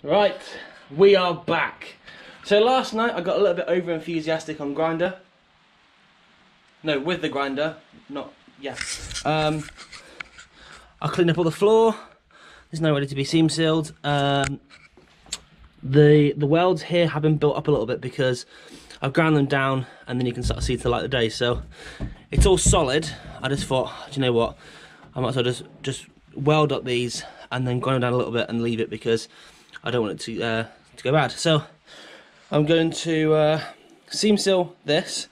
Right, we are back. So last night I got a little bit over enthusiastic on grinder. No, with the grinder, not yet. I cleaned up all the floor. There's no ready to be seam sealed. The welds here have been built up a little bit because I've ground them down, and then you can start to see to the light of day. So it's all solid. I just thought, do you know what? I might as well just weld up these and then grind them down a little bit and leave it because I don't want it to go bad. So I'm going to seam seal this.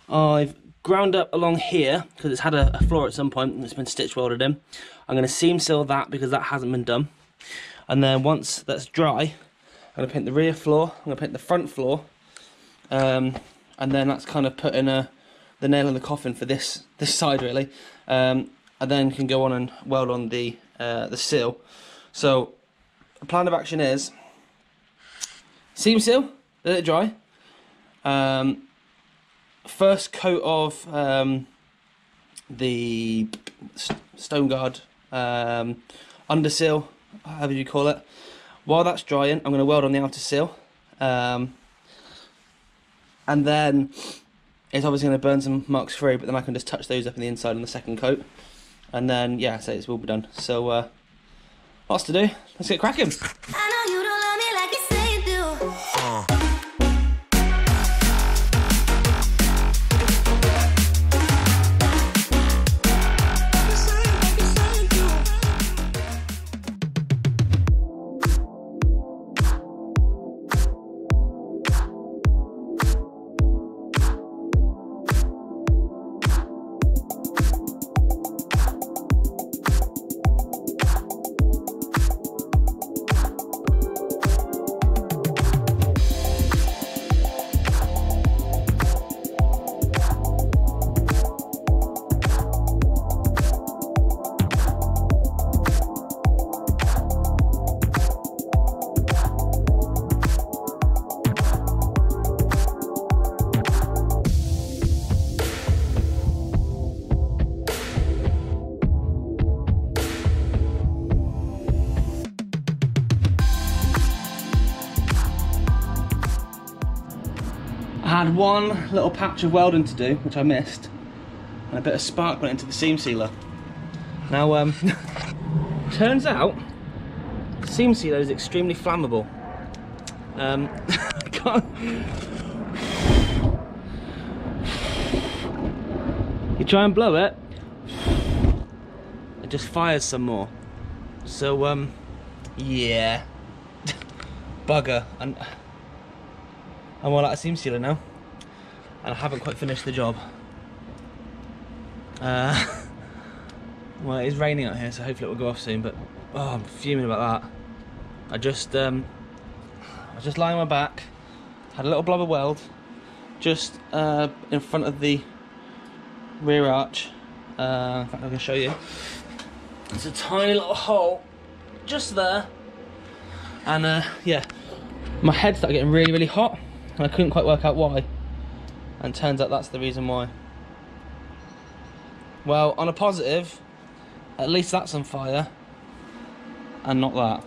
I've ground up along here because it's had a floor at some point and it's been stitch welded in. I'm going to seam seal that because that hasn't been done. And then once that's dry, I'm going to paint the rear floor, I'm going to paint the front floor, and then that's kind of putting the nail in the coffin for this side really. And then can go on and weld on the sill. So the plan of action is seam seal, let it dry. First coat of the stone guard, underseal, however you call it. While that's drying, I'm going to weld on the outer sill, and then it's obviously going to burn some marks through, but then I can just touch those up in the inside on the second coat, and then yeah, so it's all be done. So lots to do. Let's get cracking. I know you don't love me like you say you do. I had one little patch of welding to do, which I missed, and a bit of spark went into the seam sealer. Now, turns out, seam sealer is extremely flammable. I can't... You try and blow it, it just fires some more. So, yeah, bugger. And I'm all out of seam sealer now, and I haven't quite finished the job. Well, it is raining out here, so hopefully it will go off soon, but oh, I'm fuming about that. I was just lying on my back, had a little blob of weld just in front of the rear arch. In fact, I can show you. It's a tiny little hole just there, and yeah, my head started getting really, really hot. And I couldn't quite work out why, and turns out that's the reason why. Well, on a positive, at least that's on fire, and not that.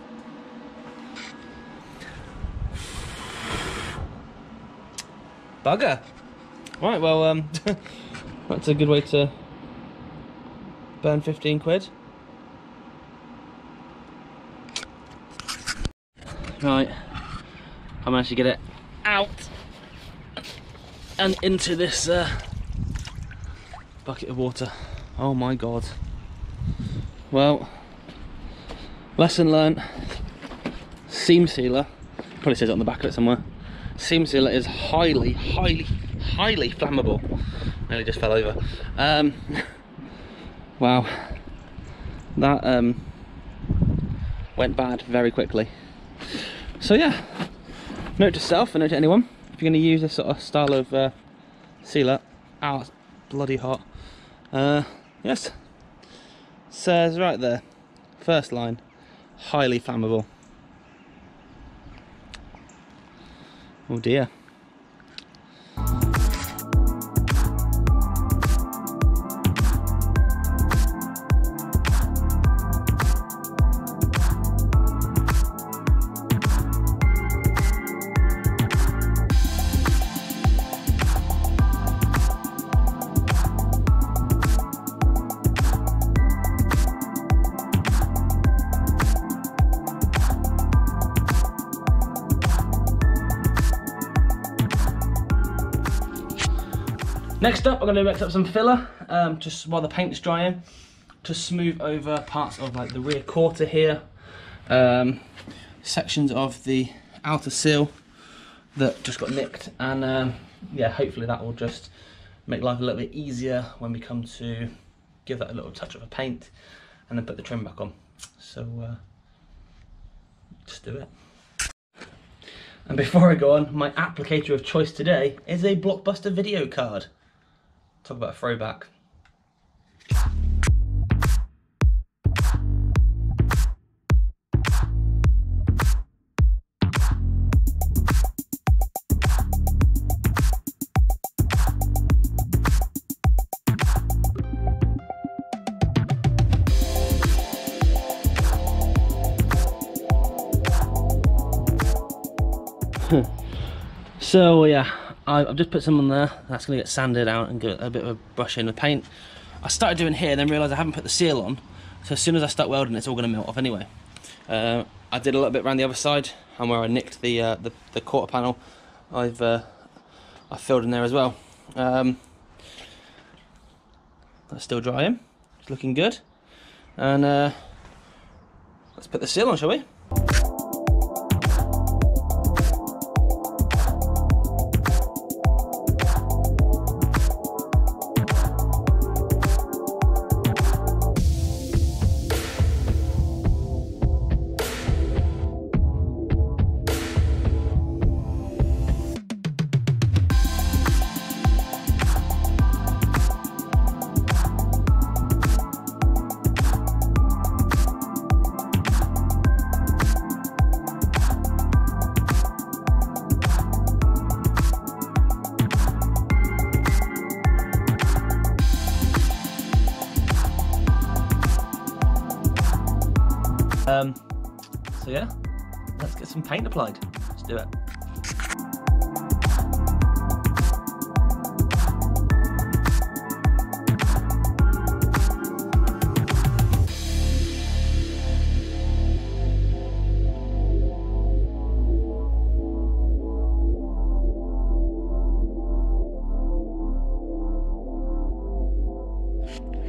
Bugger. Right, well, that's a good way to burn 15 quid. Right, I managed to get it out and into this bucket of water. Oh my god. Well, lesson learnt. Seam sealer, probably says it on the back of it somewhere. Seam sealer is highly flammable. Nearly just fell over. Wow, that went bad very quickly. So yeah, note to self and note to anyone, if you're going to use this sort of style of sealer, ow, it's bloody hot. Yes, says right there, first line, highly flammable. Oh dear. Next up, I'm going to mix up some filler, just while the paint's drying, to smooth over parts of like the rear quarter here, sections of the outer sill that just got nicked, and yeah, hopefully that will just make life a little bit easier when we come to give that a little touch of a paint and then put the trim back on. So just do it. And before I go on, my applicator of choice today is a Blockbuster video card. Talk about a throwback. So yeah, I've just put some on there. That's going to get sanded out and get a bit of a brush in with paint. I started doing here, then realised I haven't put the seal on. So as soon as I start welding, it's all going to melt off anyway. I did a little bit around the other side, and where I nicked the quarter panel, I filled in there as well. That's still drying. It's looking good. And let's put the seal on, shall we? So yeah, let's get some paint applied. Let's do it.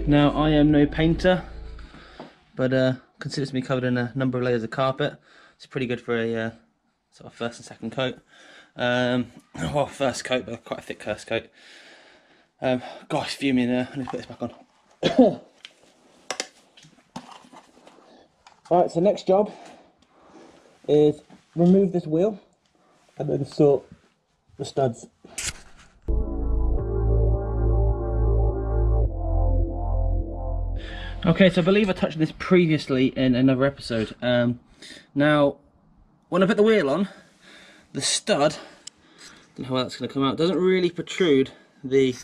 Now, I am no painter, but considers me covered in a number of layers of carpet. It's pretty good for a sort of first and second coat. Well, first coat, but quite a thick first coat. Gosh, fuming there. I need to put this back on. Alright, so next job is remove this wheel and then sort the studs. Okay, so I believe I touched on this previously in another episode. Now, when I put the wheel on, the stud, I don't know how that's going to come out, doesn't really protrude the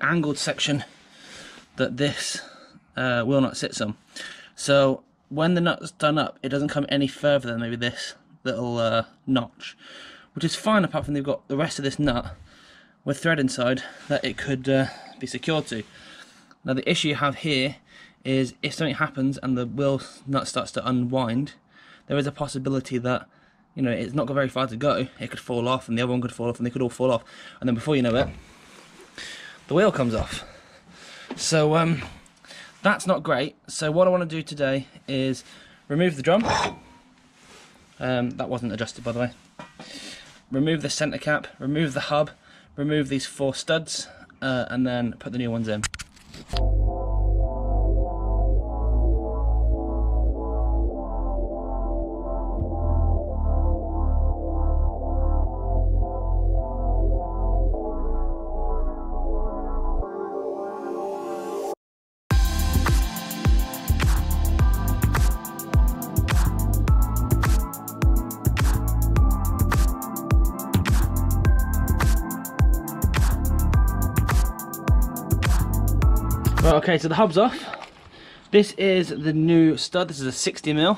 angled section that this wheel nut sits on. So when the nut's done up, it doesn't come any further than maybe this little notch, which is fine apart from they've got the rest of this nut with thread inside that it could be secured to. Now the issue you have here is if something happens and the wheel nut starts to unwind, there is a possibility that, you know, it's not got very far to go. It could fall off and the other one could fall off and they could all fall off. And then before you know it, the wheel comes off. So that's not great. So what I want to do today is remove the drum. That wasn't adjusted, by the way. Remove the centre cap, remove the hub, remove these 4 studs, and then put the new ones in. Right, okay, so the hub's off. This is the new stud. This is a 60mm,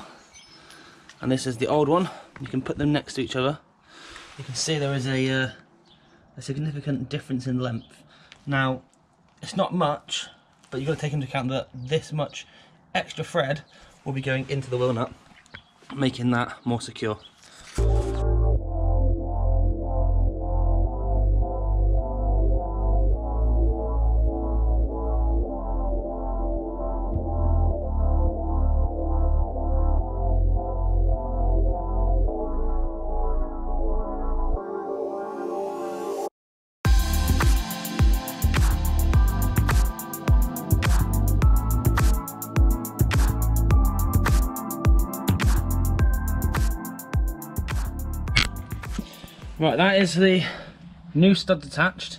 and this is the old one. You can put them next to each other. You can see there is a significant difference in length. Now, it's not much, but you've got to take into account that this much extra thread will be going into the wheel nut, making that more secure. Right, that is the new stud attached,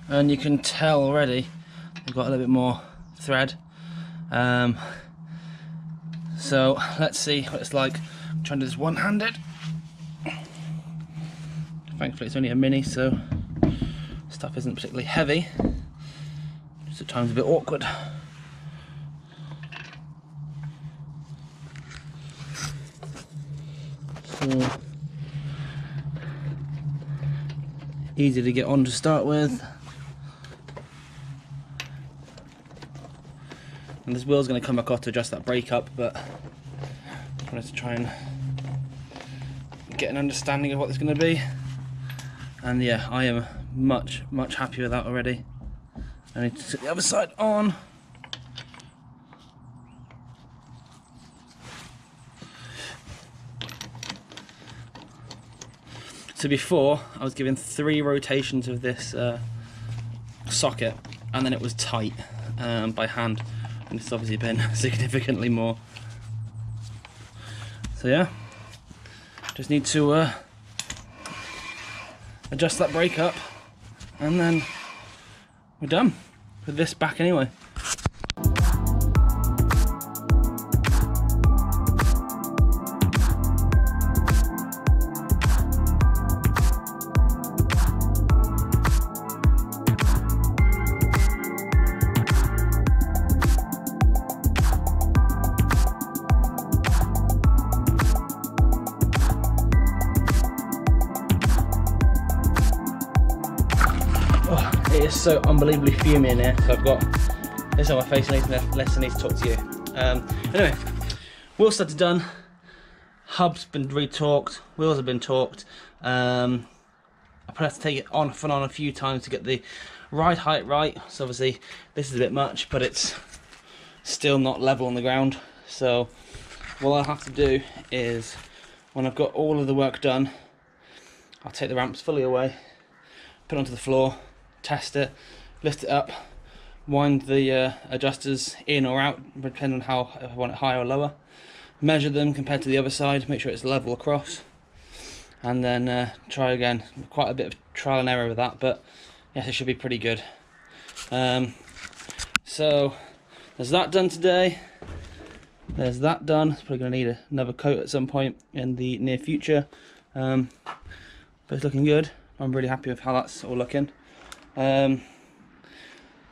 and you can tell already they've got a little bit more thread. So let's see what it's like. I'm trying to do this one-handed. Thankfully it's only a mini, so stuff isn't particularly heavy. Just at times a bit awkward. So easy to get on to start with. And this wheel's going to come back off to adjust that brake up, but I wanted to try and get an understanding of what it's going to be. And yeah, I am much happier with that already. I need to sit the other side on. So before, I was given 3 rotations of this socket, and then it was tight by hand, and it's obviously been significantly more. So yeah, just need to adjust that brake up, and then we're done with this back anyway. It is so unbelievably fuming in here, so I've got this on my face and less I need to talk to you. Anyway, wheel studs are done, hub's been retorqued, wheels have been torqued. I probably have to take it off and on a few times to get the ride height right, so obviously this is a bit much, but it's still not level on the ground. So what I'll have to do is, when I've got all of the work done, I'll take the ramps fully away, put it onto the floor, test it, lift it up, wind the adjusters in or out, depending on how if I want it higher or lower, measure them compared to the other side, make sure it's level across, and then try again. Quite a bit of trial and error with that, but yes, it should be pretty good. So there's that done today. There's that done. It's probably going to need another coat at some point in the near future, but it's looking good. I'm really happy with how that's all looking.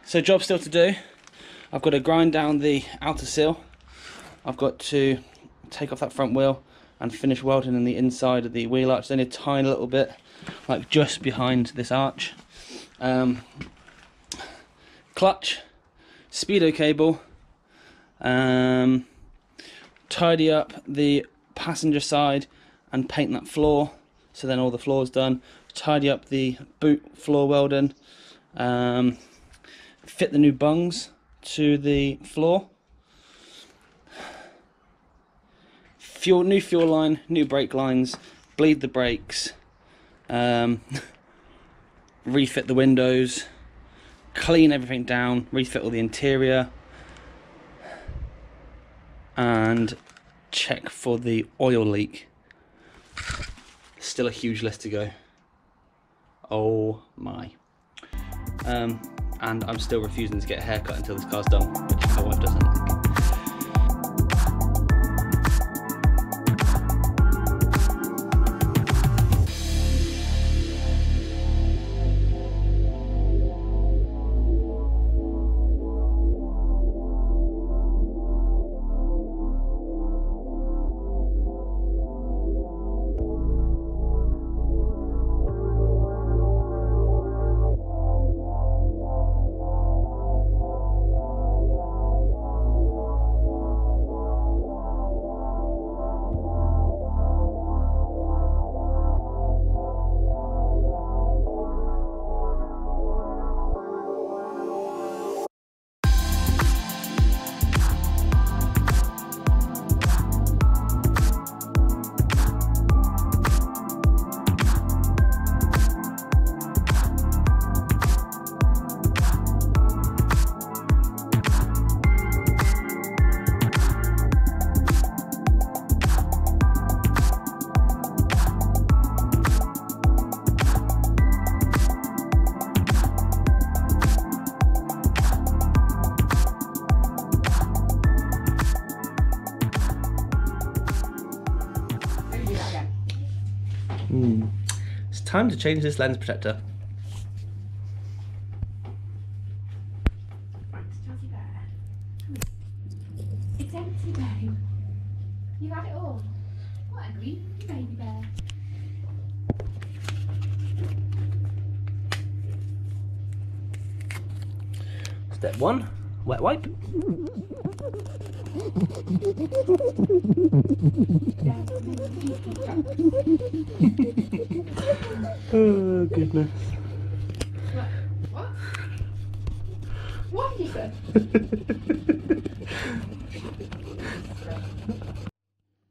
So job still to do. I've got to grind down the outer sill. I've got to take off that front wheel and finish welding in the inside of the wheel arch. There's only a tiny little bit, like just behind this arch. Clutch, speedo cable, tidy up the passenger side and paint that floor, so then all the floor's done. Tidy up the boot floor welding, fit the new bungs to the floor, new fuel line, new brake lines, bleed the brakes, refit the windows, clean everything down, refit all the interior, and check for the oil leak. Still a huge list to go. Oh my. And I'm still refusing to get a haircut until this car's done, which my wife doesn't like. It's time to change this lens protector. Right, Jazzy Bear. It's empty, babe. You've had it all. What a greedy baby bear. Step 1, wet wipe. Oh goodness. What? What did you say?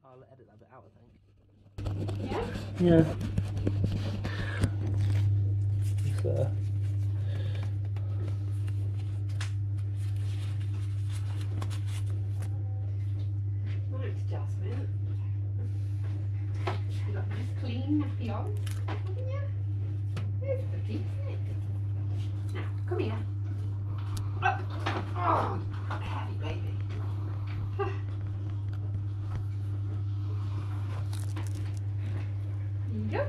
I'll edit that bit out, I think. Yeah? Yeah. So. Right, Jasmine. You've got a nice clean nappy on, haven't you? It's pretty, isn't it? Now, come here. Oh, heavy baby. There you go.